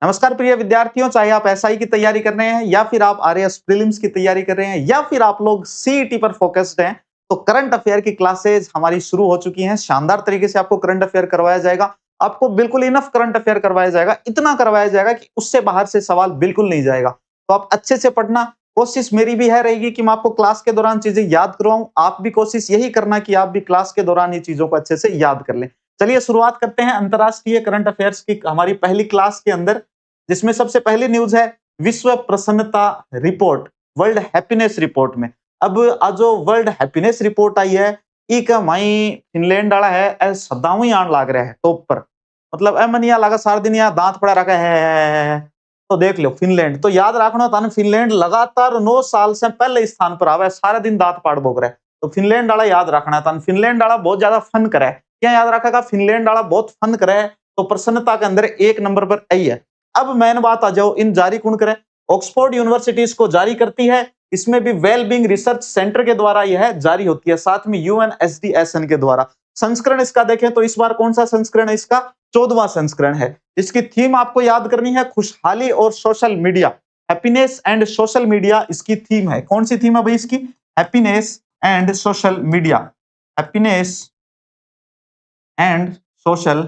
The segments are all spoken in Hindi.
नमस्कार प्रिय विद्यार्थियों, चाहे आप एसआई की तैयारी कर रहे हैं या फिर आप आरएएस प्रीलिम्स की तैयारी कर रहे हैं या फिर आप लोग सीईटी पर फोकस्ड हैं, तो करंट अफेयर की क्लासेस हमारी शुरू हो चुकी हैं। शानदार तरीके से आपको करंट अफेयर करवाया जाएगा। आपको बिल्कुल इनफ करंट अफेयर करवाया जाएगा, इतना करवाया जाएगा कि उससे बाहर से सवाल बिल्कुल नहीं जाएगा। तो आप अच्छे से पढ़ना। कोशिश मेरी भी है रहेगी कि मैं आपको क्लास के दौरान चीजें याद करवाऊं। आप भी कोशिश यही करना कि आप भी क्लास के दौरान ये चीजों को अच्छे से याद कर लें। चलिए शुरुआत करते हैं अंतरराष्ट्रीय करंट अफेयर्स की हमारी पहली क्लास के अंदर, जिसमें सबसे पहली न्यूज है विश्व प्रसन्नता रिपोर्ट, वर्ल्ड हैप्पीनेस रिपोर्ट में। अब जो वर्ल्ड हैप्पीनेस रिपोर्ट आई है, एक माई फिनलैंड वाला है ए सदाऊ ही आन लाग रहा है टॉप पर। मतलब ए मनिया लगा सारा दिन यहाँ दांत पड़ा रखा है। तो देख लो फिनलैंड, तो याद रखना था फिनलैंड लगातार 9 साल से पहले स्थान पर आवा है, सारा दिन दांत पाड़ बोक रहा है। तो फिनलैंड वाला याद रखना था। फिनलैंड वाला बहुत ज्यादा फन करा है। क्या याद रखेगा? फिनलैंड वाला बहुत फन करा है, तो प्रसन्नता के अंदर एक नंबर पर आई है। अब मेन बात आ जाओ, इन जारी कौन करे? ऑक्सफोर्ड यूनिवर्सिटी इसको जारी करती है। इसमें भी वेलबींग रिसर्च सेंटर के द्वारा यह जारी होती है, साथ में यूएनएसडीएसएन के द्वारा। संस्करण इसका देखें तो इस बार कौन सा संस्करण है? इसका 14वां संस्करण है। इसकी थीम आपको याद करनी है, खुशहाली और social media. Happiness and social media इसकी थीम है। कौन सी थीम है भाई इसकी? Happiness and social media. Happiness and social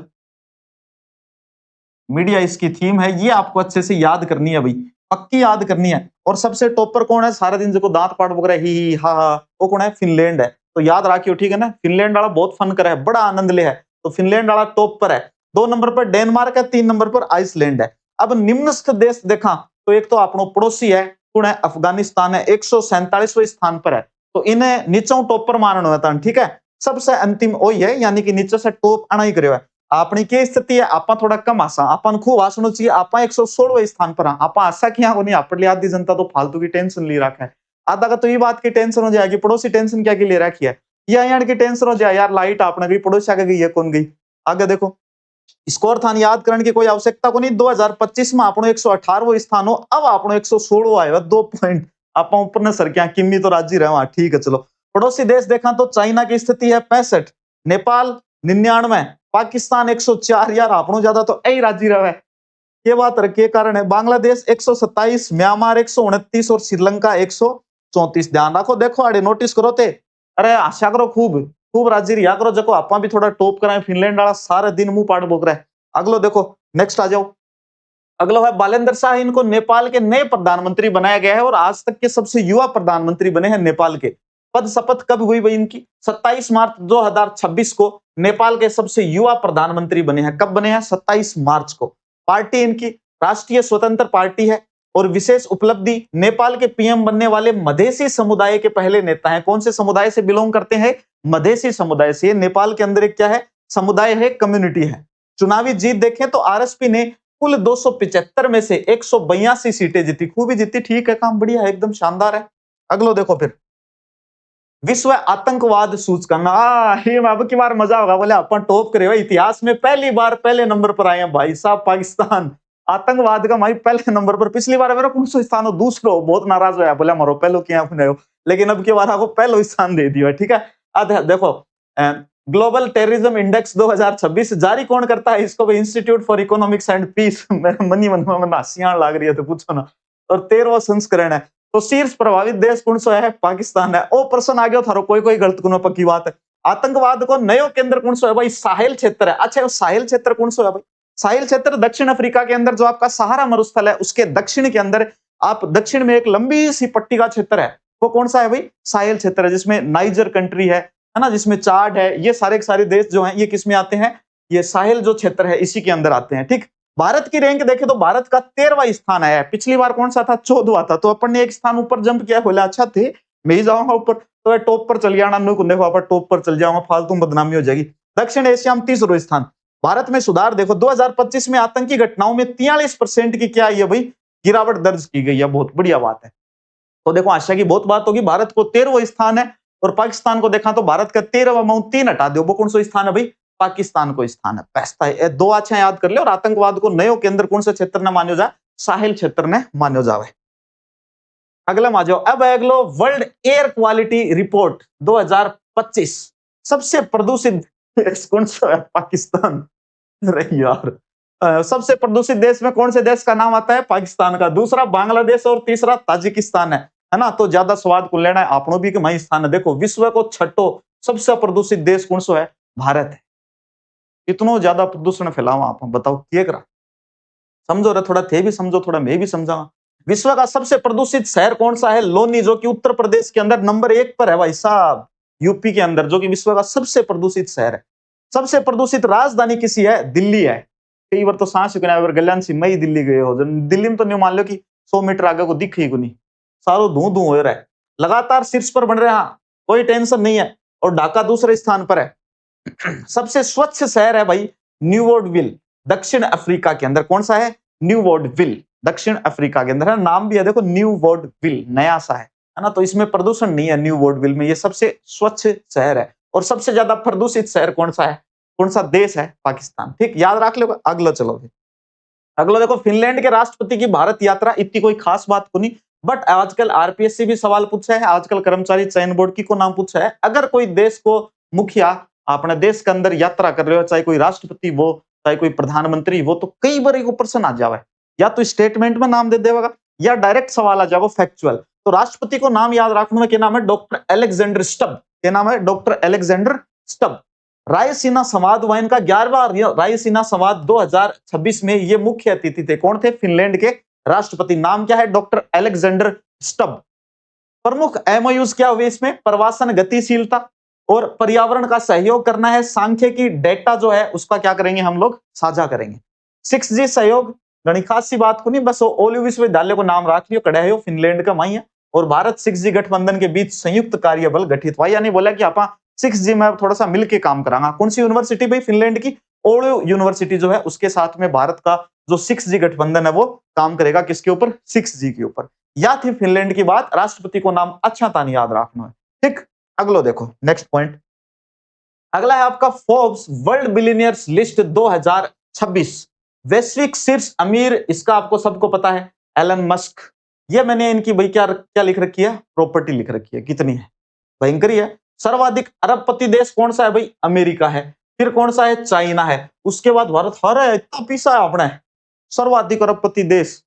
media इसकी थीम है। ये आपको अच्छे से याद करनी है भाई, पक्की याद करनी है। और सबसे टॉपर कौन है? सारा दिन जो दांत पाट वगैरह ही हा हा, वो कौन है? फिनलैंड है। तो याद रखियो, ठीक है ना? फिनलैंड वाला बहुत फन कर है, बड़ा आनंद ले है। तो फिनलैंड वाला टॉप पर है। 2 नंबर पर डेनमार्क है, 3 नंबर पर आइसलैंड है। अब निम्नस्थ देश देखा तो एक तो अपनो पड़ोसी है, कौन है? अफगानिस्तान है, 147वें स्थान पर है। तो इन्हें नीचों टॉपर मानना होता है, ठीक है? सबसे अंतिम वही है, यानी कि नीचे से टॉप आना ही करियो है। अपनी क्या स्थिति है? आपा थोड़ा कम आसा, आपन खूब आसनो चाहिए। आपा 116वें स्थान पर आपा आशा किया को नहीं, आपने आधी जनता तो फालतू की टेंशन ले रखा है। आधा का तो ये बात की टेंशन हो जाएगी, पड़ोसी टेंशन क्या की ले रखी है, या यार की टेंशन हो जाए यार लाइट आपने गई, पड़ोसी आगे गई है, कौन गई? आगे देखो, स्कोर थान याद करने की कोई आवश्यकता को नहीं। 2025 में आपनो 118वां स्थान हो, अब आपनो 116वां आएगा, 2 पॉइंट आप ऊपर ने सर क्या किम्मी तो राजी रहे। ठीक है, चलो पड़ोसी देश देखा तो चाइना की स्थिति है 65, नेपाल 99, पाकिस्तान 104। यार आपनो ज्यादा तो यही राजी रहे। ये बात रखिए, कारण है बांग्लादेश 127, म्यांमार 129 और श्रीलंका 134। ध्यान रखो, देखो अरे नोटिस करो ते, अरे आशा करो खूब खूब राजी रिया करो, जको आपा भी थोड़ा टॉप कराए। फिनलैंड वाला सारे दिन मुंह पाट बोक रहा है। अगलो देखो, नेक्स्ट आ जाओ। अगला है बालेंद्र शाह, इनको नेपाल के नए प्रधानमंत्री बनाया गया है और आज तक के सबसे युवा प्रधानमंत्री बने हैं नेपाल के। पद शपथ कब हुई भाई इनकी? 27 मार्च 2026 को नेपाल के सबसे युवा प्रधानमंत्री बने हैं। कब बने हैं? 27 मार्च को। पार्टी इनकी राष्ट्रीय स्वतंत्र पार्टी है और विशेष उपलब्धि, नेपाल के पीएम बनने वाले मधेसी समुदाय के पहले नेता हैं। कौन से समुदाय से बिलोंग करते हैं? मधेसी समुदाय से। नेपाल के अंदर एक क्या है? समुदाय है, कम्युनिटी है। चुनावी जीत देखें तो आरएसपी ने कुल 275 में से 182 सीटें जीती, खूब ही जीती। ठीक है, काम बढ़िया है, एकदम शानदार है। अगलो देखो फिर, विश्व आतंकवाद सूचकांक। ये अब की बार मजा होगा, बोले अपन टॉप करे भाई, इतिहास में पहली बार पहले नंबर पर आए हैं भाई साहब पाकिस्तान। आतंकवाद का भाई पहले नंबर पर। पिछली बार मेरा कौन सा स्थान हो? दूसरो, बहुत नाराज हुआ, बोले मरो पहलो क्या हो, लेकिन अब की बार आपको पहलो स्थान दे दिया, ठीक है। अब देखो, ग्लोबल टेररिज्म इंडेक्स 2026 जारी कौन करता है इसको? Institute for economics and peace. मनी मन में हंसियां लाग रही है तो पूछो ना। और 13वां संस्करण है। तो शीर्ष प्रभावित देश कौन सा है? पाकिस्तान है। ओ प्रश्न आ गया थारो, कोई कोई गलत कुनो पक्की बात है। आतंकवाद को नयो केंद्र कौन सा है भाई? साहिल क्षेत्र है। अच्छा, साहिल क्षेत्र कौन सा है भाई? साहिल क्षेत्र दक्षिण अफ्रीका के अंदर जो आपका सहारा मरुस्थल है, उसके दक्षिण के अंदर, आप दक्षिण में एक लंबी सी पट्टी का क्षेत्र है, वो कौन सा है भाई? साहिल क्षेत्र है, जिसमें नाइजर कंट्री है ना, जिसमें चाड है। ये सारे के सारे देश जो हैं, ये किसमें आते हैं? ये साहिल जो क्षेत्र है इसी के अंदर आते हैं, ठीक। भारत की रैंक देखें तो भारत का 13वां स्थान आया है। पिछली बार कौन सा था? 14वां था। तो अपन ने एक स्थान ऊपर जंप किया, बोला अच्छा थे मैं ही जाऊंगा ऊपर, तो टॉप पर चल गया ना। देखो आप टॉप पर चल जाऊंगा, फालतू बदनामी हो जाएगी। दक्षिण एशिया में 30वां स्थान। भारत में सुधार देखो, 2025 में आतंकी घटनाओं में 43% की क्या है भाई? गिरावट दर्ज की गई है। बहुत बढ़िया बात है। तो देखो, आशा की बहुत बात होगी। भारत को 13वां स्थान है और पाकिस्तान को देखा तो भारत का 13वां माउंट 3 हटा दो, वो कौन सा स्थान है भाई? पाकिस्तान को स्थान है। पैसा है, 2 अच्छा याद कर ले। और आतंकवाद को नयो केंद्र कौन से क्षेत्र ने मान्यो जा? साहिल क्षेत्र ने मान्यो जावे। अगला आ जाओ। अब अगलो वर्ल्ड एयर क्वालिटी रिपोर्ट 2025। सबसे प्रदूषित देश कौन सा है? पाकिस्तान। अरे यार, सबसे प्रदूषित देश में कौन से देश का नाम आता है? पाकिस्तान का। दूसरा बांग्लादेश और तीसरा ताजिकिस्तान है ना? तो ज्यादा स्वाद को लेना है आपनो भी कि वही स्थान है। देखो विश्व को छठो सबसे प्रदूषित देश कौन सो है? भारत है। इतनो ज्यादा प्रदूषण फैलावा आप बताओ के करा? समझो रे, थोड़ा थे भी समझो, थोड़ा मैं भी समझावा। विश्व का सबसे प्रदूषित शहर कौन सा है? लोनी, जो कि उत्तर प्रदेश के अंदर नंबर 1 पर है भाई साहब। यूपी के अंदर, जो कि विश्व का सबसे प्रदूषित शहर है। सबसे प्रदूषित राजधानी किसी है? दिल्ली है। कई बार तो सांस गल्यान सी मई दिल्ली गए हो, दिल्ली में तो नहीं मान लो कि 100 मीटर आगे को दिख ही को नहीं, सारो धू धू हो रहा है। लगातार शीर्ष पर बन रहे हैं, कोई टेंशन नहीं है। और ढाका दूसरे स्थान पर है। सबसे स्वच्छ शहर है भाई न्यू वोर्डविल, दक्षिण अफ्रीका के अंदर। कौन सा है? न्यू वोर्डविल, दक्षिण अफ्रीका के अंदर है। नाम भी है देखो, न्यू वोर्डविल, नया सा है ना? तो इसमें प्रदूषण नहीं है न्यू वोर्डविल में। ये सबसे स्वच्छ शहर है। और सबसे ज्यादा प्रदूषित शहर कौन सा है? कौन सा देश है? पाकिस्तान। ठीक, याद रख लो। अगला चलो, अगला देखो, फिनलैंड के राष्ट्रपति की भारत यात्रा इतनी कोई खास बात को नहीं, बट आजकल आरपीएससी भी सवाल पूछा है, आजकल कर्मचारी चयन बोर्ड की को नाम पूछा है। अगर कोई देश को मुखिया अपने देश के अंदर यात्रा कर रहे हो, चाहे कोई राष्ट्रपति वो, चाहे कोई प्रधानमंत्री वो, तो कई बार एक प्रश्न आ जावे, या तो स्टेटमेंट में नाम दे देगा या डायरेक्ट सवाल आ जाएगा फैक्चुअल। तो राष्ट्रपति को नाम याद रखने में क्या नाम है? Doctor Alexander Stubb. क्या नाम है? Doctor Alexander Stubb. रायसीना संवाद हुआ इनका 11वां रायसीना संवाद 2026 में। ये मुख्य अतिथि थे। कौन थे? फिनलैंड के राष्ट्रपति। नाम क्या है? Doctor Alexander Stubb. प्रमुख एमओयूज क्या हुए इसमें? प्रवासन गतिशीलता और पर्यावरण का सहयोग करना है। सांख्यिकी डेटा जो है उसका क्या करेंगे हम लोग? साझा करेंगे। 6G सहयोग, घनी खास सी बात को नहीं, बस ओलिव विश्वविद्यालय को नाम रख लियो, कड़े हो फिनलैंड का माई है। और भारत 6G गठबंधन के बीच संयुक्त कार्यबल गठित हुआ, यानी बोला कि आप 6G में थोड़ा सा मिलके काम करांगा। कौन सी यूनिवर्सिटी भाई? फिनलैंड की ओलिव यूनिवर्सिटी जो है उसके साथ में भारत का जो 6G गठबंधन है वो काम करेगा। किसके ऊपर? 6G के ऊपर। या थी फिनलैंड की बात। राष्ट्रपति को नाम अच्छा तानी याद रखना है। ठीक, अगलो देखो, नेक्स्ट पॉइंट। अगला है आपका फोर्ब्स वर्ल्ड बिलियनियर्स लिस्ट 2026। वैश्विक शीर्ष अमीर, इसका आपको सबको पता है, एलन मस्क। ये मैंने इनकी भाई क्या क्या लिख रखी है? प्रॉपर्टी लिख रखी है। कितनी है? भयंकर ही है। सर्वाधिक अरबपति देश कौन सा है भाई? अमेरिका है। फिर कौन सा है? चाइना है। उसके बाद भारत। हर इतना पीसा है अपने, सर्वाधिक अरबपति देश।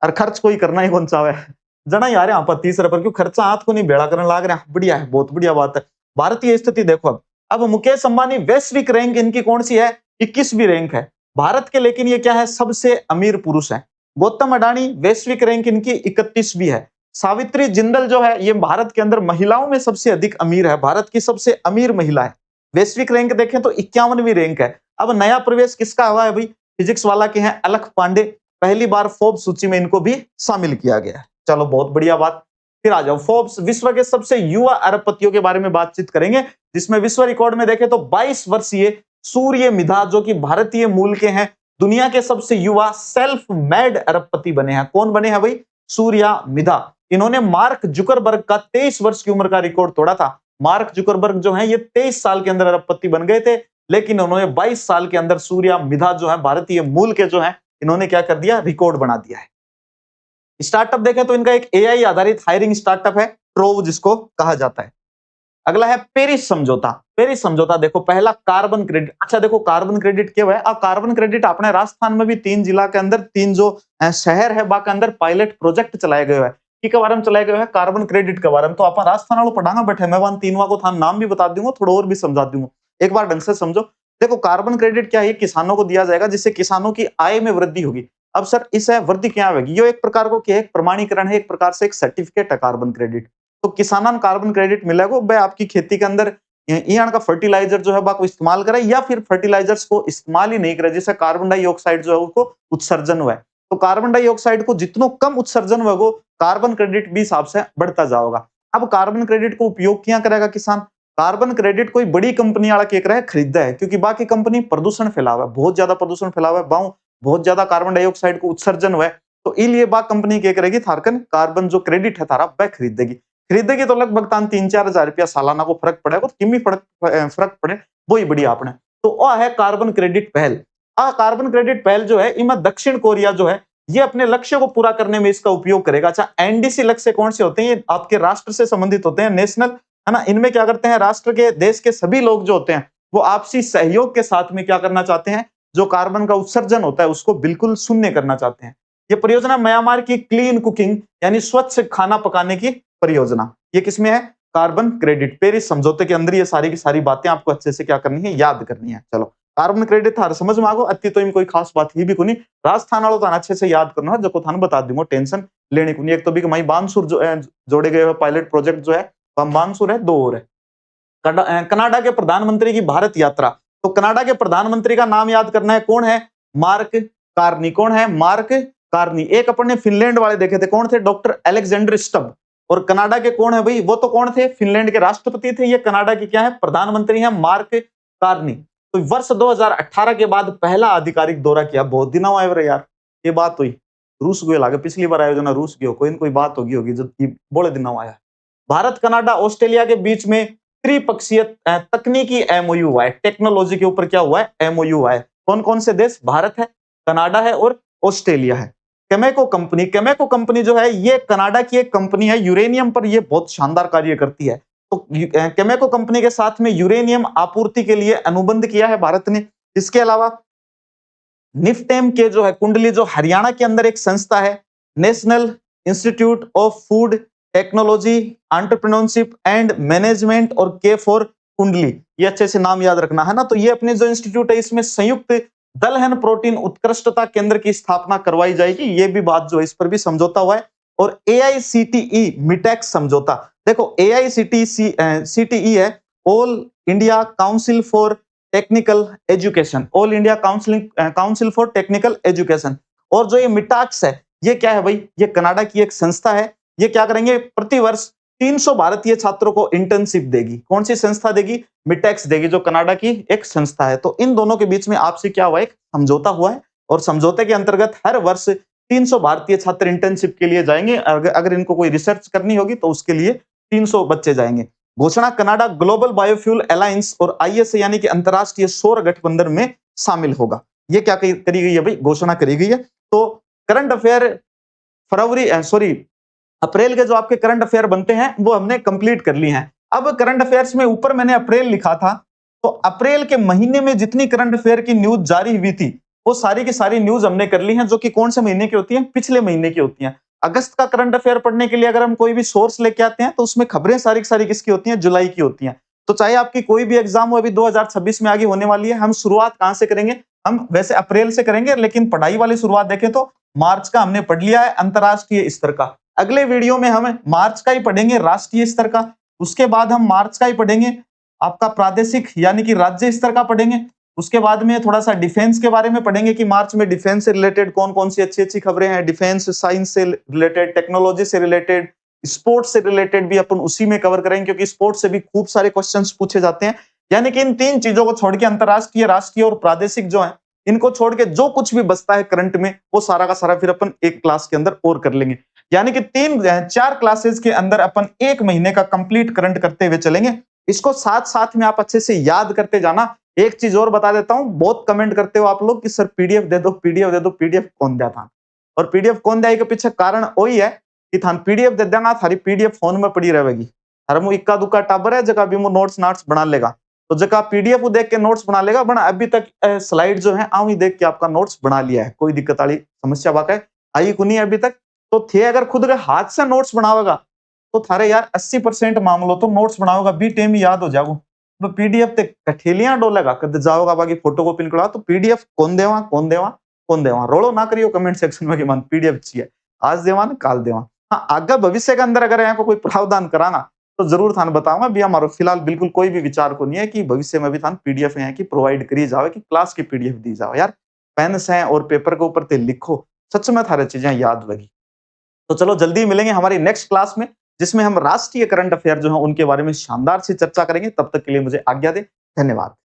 और खर्च कोई करना ही कौन सा है? जना यार यहाँ पर तीसरे पर क्यों खर्चा हाथ को नहीं बेड़ा करने लाग रहे हैं। बढ़िया है, बहुत बढ़िया बात है। भारतीय स्थिति देखो अब मुकेश अंबानी वैश्विक रैंक इनकी कौन सी है? 21वीं रैंक है भारत के। लेकिन ये क्या है? सबसे अमीर पुरुष है। गौतम अडानी वैश्विक रैंक इनकी 31वीं है। सावित्री जिंदल जो है ये भारत के अंदर महिलाओं में सबसे अधिक अमीर है, भारत की सबसे अमीर महिला है। वैश्विक रैंक देखें तो 51वीं रैंक है। अब नया प्रवेश किसका हुआ है भाई? फिजिक्स वाला के हैं अलख पांडे। पहली बार फोर्ब्स सूची में इनको भी शामिल किया गया है। चलो बहुत बढ़िया बात। फिर आ जाओ, फोर्ब्स विश्व के सबसे युवा अरबपतियों के बारे में बातचीत करेंगे, जिसमें विश्व रिकॉर्ड में देखें तो 22 वर्षीय सूर्य मिधा, जो कि भारतीय मूल के हैं, दुनिया के सबसे युवा सेल्फ मेड अरबपति बने हैं। कौन बने हैं भाई? सूर्या मिधा। इन्होंने मार्क जुकरबर्ग का 23 वर्ष की उम्र का रिकॉर्ड तोड़ा था। मार्क जुकरबर्ग जो है ये 23 साल के अंदर अरबपति बन गए थे, लेकिन उन्होंने 22 साल के अंदर सूर्या मिधा जो है भारतीय मूल के जो है, इन्होंने क्या कर दिया? रिकॉर्ड बना दिया है। स्टार्टअप देखें तो इनका एक एआई आधारित हायरिंग स्टार्टअप है, ट्रोव जिसको कहा जाता है। अगला है पेरिस समझौता। पेरिस समझौता देखो, पहला कार्बन क्रेडिट। अच्छा देखो, कार्बन क्रेडिट क्या है? कार्बन क्रेडिट अपने राजस्थान में भी 3 जिला के अंदर 3 जो शहर है बाके अंदर पायलट प्रोजेक्ट चलाए गए हैं। की के बारे में चलाए गए हैं? कार्बन क्रेडिट के बारे में। तो आप राजस्थान वालों पढ़ांगा बैठे, मैं वन तीनवा को था नाम भी बता दूंगा, थोड़ा और भी समझा दूंगा, एक बार ढंग से समझो। देखो कार्बन क्रेडिट क्या है? किसानों को दिया जाएगा जिससे किसानों की आय में वृद्धि होगी। अब सर इस वृद्धि क्या होगी? ये एक प्रकार को क्या है? एक प्रमाणीकरण है, एक प्रकार से एक सर्टिफिकेट है कार्बन क्रेडिट। तो किसानों को कार्बन क्रेडिट मिलेगा, भाई आपकी खेती के अंदर यहाँ का फर्टिलाइजर जो है बाको इस्तेमाल करे, या फिर फर्टिलाइजर्स को इस्तेमाल ही नहीं करे, जिससे कार्बन डाइऑक्साइड जो है उसको उत्सर्जन हुआ है। तो कार्बन डाइऑक्साइड को जितना कम उत्सर्जन होगा, कार्बन क्रेडिट भी हिसाब से बढ़ता जाएगा। अब कार्बन क्रेडिट को उपयोग क्या करेगा किसान? कार्बन क्रेडिट कोई बड़ी कंपनी वाला क्या करे? खरीदा है, क्योंकि बाकी कंपनी प्रदूषण फैलावा है, बहुत ज्यादा प्रदूषण फैलावा है, बहुत ज्यादा कार्बन डाइऑक्साइड को उत्सर्जन हुआ है। तो इसलिए बा कंपनी क्या करेगी? थारकन कार्बन जो क्रेडिट है थारा वह खरीदेगी तो लगभग 3-4 हजार रुपया सालाना को फर्क पड़ेगा। तो किमी फर्क पड़े वही बढ़िया आपने। तो वह है कार्बन क्रेडिट पहल। कार्बन क्रेडिट पहल जो है इनमें दक्षिण कोरिया जो है ये अपने लक्ष्य को पूरा करने में इसका उपयोग करेगा। अच्छा एनडीसी लक्ष्य कौन से होते हैं? ये आपके राष्ट्र से संबंधित होते हैं, नेशनल, है ना। इनमें क्या करते हैं? राष्ट्र के देश के सभी लोग जो होते हैं वो आपसी सहयोग के साथ में क्या करना चाहते हैं? जो कार्बन का उत्सर्जन होता है उसको बिल्कुल शून्य करना चाहते हैं। ये परियोजना म्यांमार की क्लीन कुकिंग यानी स्वच्छ खाना पकाने की परियोजना, ये किसमें है? कार्बन क्रेडिट, पेरिस समझौते के अंदर ये सारी की सारी बातें आपको अच्छे से क्या करनी है? याद करनी है। चलो, कार्बन क्रेडिट थार समझ में आ गो, अति तो इन कोई खास बात ही भी कोनी। राजस्थान वालों थाने अच्छे से याद करना है, जो थाने बता दूंगा, टेंशन लेने को नहीं। एक तो भी माई बानसूर जो जोड़े गए पायलट प्रोजेक्ट जो है बानसूर है, 2 और है। कनाडा के प्रधानमंत्री की भारत यात्रा, तो कनाडा के प्रधानमंत्री का नाम याद करना है, कौन है? Mark Carney. कौन है? Mark Carney. एक अपन ने फिनलैंड वाले देखे थे, कौन थे? Doctor Alexander Stubb. और कनाडा के कौन है भाई? वो तो कौन थे? फिनलैंड के राष्ट्रपति थे। ये कनाडा के क्या है? प्रधानमंत्री है, मार्क कार्नी। तो वर्ष 2018 के बाद पहला आधिकारिक दौरा किया। बहुत दिन आए रे यार, ये बात हुई। रूस गए लागे, पिछली बार आयोजना रूस गयो, कोई न कोई बात होगी जब बोले दिन आया। भारत, कनाडा, ऑस्ट्रेलिया के बीच में त्रिपक्षीय तकनीकी एमओयू हुआ है। टेक्नोलॉजी के ऊपर क्या हुआ है? एमओयू हुआ है। कौन कौन से देश? भारत है, कनाडा है और ऑस्ट्रेलिया है। केमेको कंपनी जो है ये कनाडा की एक कंपनी है, यूरेनियम पर ये बहुत शानदार कार्य करती है। तो केमेको कंपनी के साथ में यूरेनियम आपूर्ति के लिए अनुबंध किया है भारत ने। इसके अलावा निफ्टेम के जो है कुंडली, जो हरियाणा के अंदर एक संस्था है, national institute of food technology entrepreneurship and management, और के फॉर कुंडली, ये अच्छे से नाम याद रखना है ना। तो ये अपने जो इंस्टीट्यूट है इसमें संयुक्त दलहन प्रोटीन उत्कृष्टता केंद्र की स्थापना करवाई जाएगी। ये भी बात जो है इस पर भी समझौता हुआ है। और एआईसीटीई मिटेक्स समझौता, देखो एआईसीटीई है, all India council for technical education, all India council for technical education. और जो ये मिटाक्स है, ये क्या है भाई? ये कनाडा की एक संस्था है। ये क्या करेंगे? प्रतिवर्ष 300 भारतीय छात्रों को इंटर्नशिप देगी। कौन सी संस्था देगी? मिटेक्स देगी, जो कनाडा की एक संस्था है। तो इन दोनों के बीच में आपसे क्या हुआ? एक समझौता हुआ है, और समझौते के अंतर्गत हर वर्ष 300 भारतीय छात्र इंटर्नशिप के लिए जाएंगे। अगर इनको कोई रिसर्च करनी होगी तो उसके लिए 300 बच्चे जाएंगे। घोषणा, कनाडा ग्लोबल बायोफ्यूल अलायंस और आईएसए यानी कि अंतरराष्ट्रीय सौर गठबंधन में शामिल होगा। ये क्या करी गई है भाई? घोषणा करी गई है। तो करंट अफेयर अप्रैल के जो आपके करंट अफेयर बनते हैं वो हमने कंप्लीट कर ली हैं। अब करंट अफेयर्स में ऊपर मैंने अप्रैल लिखा था, तो अप्रैल के महीने में जितनी करंट अफेयर की न्यूज जारी हुई थी वो सारी की सारी न्यूज हमने कर ली हैं, जो कि कौन से महीने की होती हैं? पिछले महीने की होती हैं। अगस्त का करंट अफेयर पढ़ने के लिए अगर हम कोई भी सोर्स लेके आते हैं तो उसमें खबरें सारी की सारी किसकी होती हैं? जुलाई की होती हैं। तो चाहे आपकी कोई भी एग्जाम हो, अभी 2026 में आगे होने वाली है, हम शुरुआत कहां से करेंगे? हम वैसे अप्रैल से करेंगे, लेकिन पढ़ाई वाली शुरुआत देखें तो मार्च का हमने पढ़ लिया है, अंतरराष्ट्रीय स्तर का। अगले वीडियो में हम मार्च का ही पढ़ेंगे, राष्ट्रीय स्तर का। उसके बाद हम मार्च का ही पढ़ेंगे, आपका प्रादेशिक यानी कि राज्य स्तर का पढ़ेंगे। उसके बाद में थोड़ा सा डिफेंस के बारे में पढ़ेंगे कि मार्च में डिफेंस से रिलेटेड कौन कौन सी अच्छी अच्छी खबरें हैं, डिफेंस साइंस से रिलेटेड, टेक्नोलॉजी से रिलेटेड, स्पोर्ट्स से रिलेटेड भी अपन उसी में कवर करेंगे, क्योंकि स्पोर्ट्स से भी खूब सारे क्वेश्चंस पूछे जाते हैं। यानी कि इन 3 चीजों को छोड़ के अंतरराष्ट्रीय, राष्ट्रीय और प्रादेशिक जो है, इनको छोड़ के जो कुछ भी बचता है करंट में, वो सारा का सारा फिर अपन एक क्लास के अंदर और कर लेंगे। यानी कि 4 क्लासेस के अंदर अपन 1 महीने का कंप्लीट करंट करते हुए चलेंगे। इसको साथ साथ में आप अच्छे से याद करते जाना। एक चीज और बता देता हूं, बहुत कमेंट करते हो आप लोग कि सर पीडीएफ दे दो, पीडीएफ दे दो, पीडीएफ कौन दिया था? और पीडीएफ कौन दिया के पीछे कारण वही है कि थान पीडीएफ दे देंगे, थारी पीडीएफ फोन में पड़ी रहेगी। अरे मु इक्का दुक्का टाबर है जगह भी मु नोट्स बना लेगा, तो जगह पीडीएफ देख के नोट्स बना लेगा। बना अभी तक स्लाइड जो है आऊं ही देख के आपका नोट्स बना लिया है, कोई दिक्कत वाली समस्या वाकई आई को नहीं अभी तक। तो थे अगर खुद के हाथ से नोट्स बनावेगा तो थारे यार 80% मामलों तो नोट्स बनाओगा बी टाइम याद हो जाओ। तो पीडीएफ ते कठेलियां डोलेगा कद जाओगा, बाकी फोटो कॉपी निकला। तो पीडीएफ कौन देवा रोलो ना करियो कमेंट सेक्शन में कि मन पीडीएफ चाहिए, आज देवा ना काल देवा। हाँ, आगे भविष्य के अंदर अगर यहाँ को कोई प्रावधान कराना तो जरूर थान बताऊंगा। भी हमारा फिलहाल बिल्कुल कोई भी विचार को नहीं है कि भविष्य में भी थान पीडीएफ यहाँ की प्रोवाइड करी जाओ, कि क्लास की पीडीएफ दी जाओ। यार पेन से और पेपर के ऊपर ते लिखो, सच में थारे चीजें याद लगी। तो चलो जल्दी मिलेंगे हमारी नेक्स्ट क्लास में, जिसमें हम राष्ट्रीय करंट अफेयर जो है उनके बारे में शानदार सी चर्चा करेंगे। तब तक के लिए मुझे आज्ञा दे, धन्यवाद।